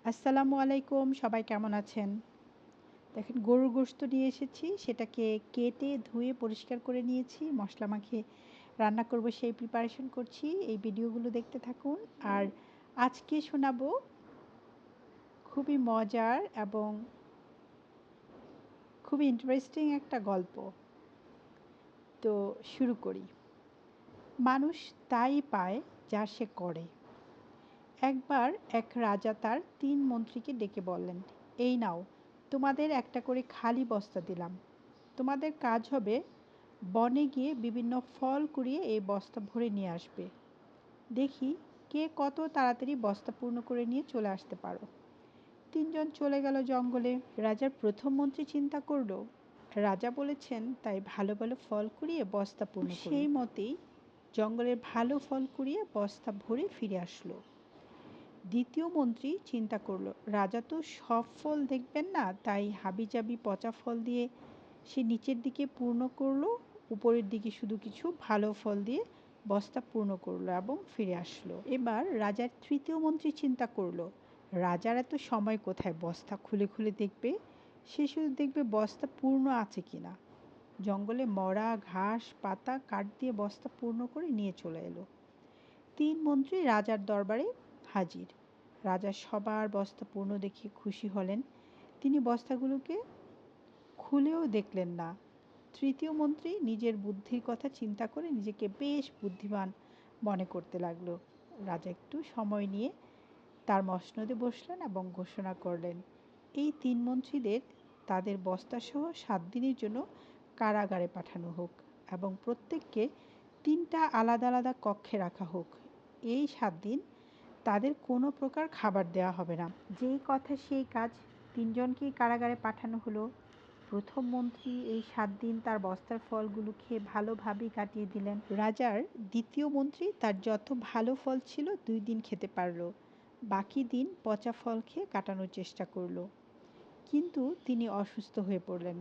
আসসালামু আলাইকুম। সবাই কেমন আছেন? দেখেন গরুর গোশত নিয়ে এসেছি। সেটাকে কেটে ধুয়ে পরিষ্কার করে নিয়েছি। মসলা মাখিয়ে রান্না করব সেই প্রিপারেশন করছি। এই ভিডিওগুলো দেখতে থাকুন। আর আজকে শোনাবো খুবই মজার এবং খুবই ইন্টারেস্টিং একটা গল্প। তো শুরু করি। মানুষ তাই পায় যা সে করে। একবার এক রাজা তার ৩ মন্ত্রীকে ডেকে বললেন, এই নাও, তোমাদের একটা করে খালি বস্তা দিলাম। তোমাদের কাজ হবে বনে গিয়ে বিভিন্ন ফল কুড়িয়ে এই বস্তা ভরে নিয়ে আসবে। দেখি কে কত তাড়াতাড়ি বস্তা পূর্ণ করে নিয়ে চলে আসতে পারো। ৩ জন চলে গেল জঙ্গলে। রাজার প্রথম মন্ত্রী চিন্তা করলো, রাজা বলেছেন তাই ভালো ভালো ফল কুড়িয়ে বস্তা পূর্ণ করুন। সেই মতেই জঙ্গলের ভালো ফল কুড়িয়ে বস্তা ভরে ফিরে আসলো। দ্বিতীয় মন্ত্রী চিন্তা করলো, রাজা তো সব ফল দেখবেন না, তাই হাবিজাবি পচা ফল দিয়ে সে নিচের দিকে পূর্ণ করলো, উপরের দিকে শুধু কিছু ভালো ফল দিয়ে বস্তা পূর্ণ করলো এবং ফিরে আসলো। এবার রাজার তৃতীয় মন্ত্রী চিন্তা করলো, রাজার এত সময় কোথায় বস্তা খুলে খুলে দেখবে, সে শুধু দেখবে বস্তা পূর্ণ আছে কিনা। জঙ্গলে মরা ঘাস পাতা কাঠ দিয়ে বস্তা পূর্ণ করে নিয়ে চলে এলো। ৩ মন্ত্রী রাজার দরবারে হাজির। রাজা সবার বস্তা পূর্ণ দেখে খুশি হলেন। তিনি বস্তাগুলোকে খুলেও দেখলেন না। তৃতীয় মন্ত্রী নিজের বুদ্ধির কথা চিন্তা করে নিজেকে বেশ বুদ্ধিমান মনে করতে লাগলো। রাজা একটু সময় নিয়ে তার মসনদে বসলেন এবং ঘোষণা করলেন, এই ৩ মন্ত্রীদের তাদের বস্তাসহ ৭ দিনের জন্য কারাগারে পাঠানো হোক এবং প্রত্যেককে ৩টা আলাদা আলাদা কক্ষে রাখা হোক। এই ৭ দিন তাদের কোনো প্রকার খাবার দেওয়া হবে না। যেই কথা সেই কাজ। ৩ জনকেই কারাগারে পাঠানো হলো। প্রথম মন্ত্রী এই ৭ দিন তার বস্তার ফলগুলো খেয়ে ভালোভাবেই কাটিয়ে দিলেন। রাজার দ্বিতীয় মন্ত্রী তার যত ভালো ফল ছিল ২ দিন খেতে পারল। বাকি দিন পচা ফল খেয়ে কাটানোর চেষ্টা করল, কিন্তু তিনি অসুস্থ হয়ে পড়লেন।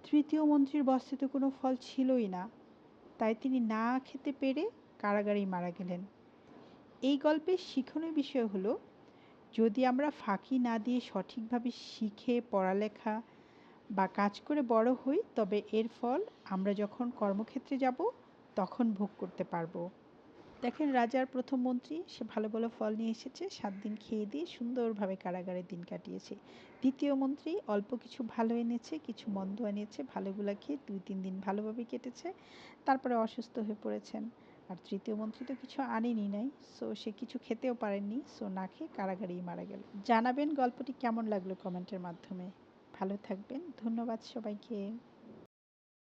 তৃতীয় মন্ত্রীর বস্তাতে কোনো ফল ছিলই না, তাই তিনি না খেতে পেরে কারাগারেই মারা গেলেন। এই গল্পের শিক্ষণীয় বিষয় হলো, যদি আমরা ফাঁকি না দিয়ে সঠিকভাবে শিখে পড়ালেখা বা কাজ করে বড় হই, তবে এর ফল আমরা যখন কর্মক্ষেত্রে যাব তখন ভোগ করতে পারবো। দেখেন রাজার প্রথম মন্ত্রী, সে ভালো ভালো ফল নিয়ে এসেছে, ৭ দিন খেয়ে দিয়ে সুন্দরভাবে কারাগারে দিন কাটিয়েছে। দ্বিতীয় মন্ত্রী অল্প কিছু ভালো এনেছে, কিছু মন্দ এনেছে, ভালোগুলা খেয়ে ২-৩ দিন ভালোভাবে কেটেছে, তারপরে অসুস্থ হয়ে পড়েছেন। আর তৃতীয় মন্ত্রী তো কিছু আনেনি নাই, সো সে কিছু খেতেও পারেননি, সো না খেয়ে কারাগারেই মারা গেল। জানাবেন গল্পটি কেমন লাগলো কমেন্টের মাধ্যমে। ভালো থাকবেন। ধন্যবাদ সবাইকে।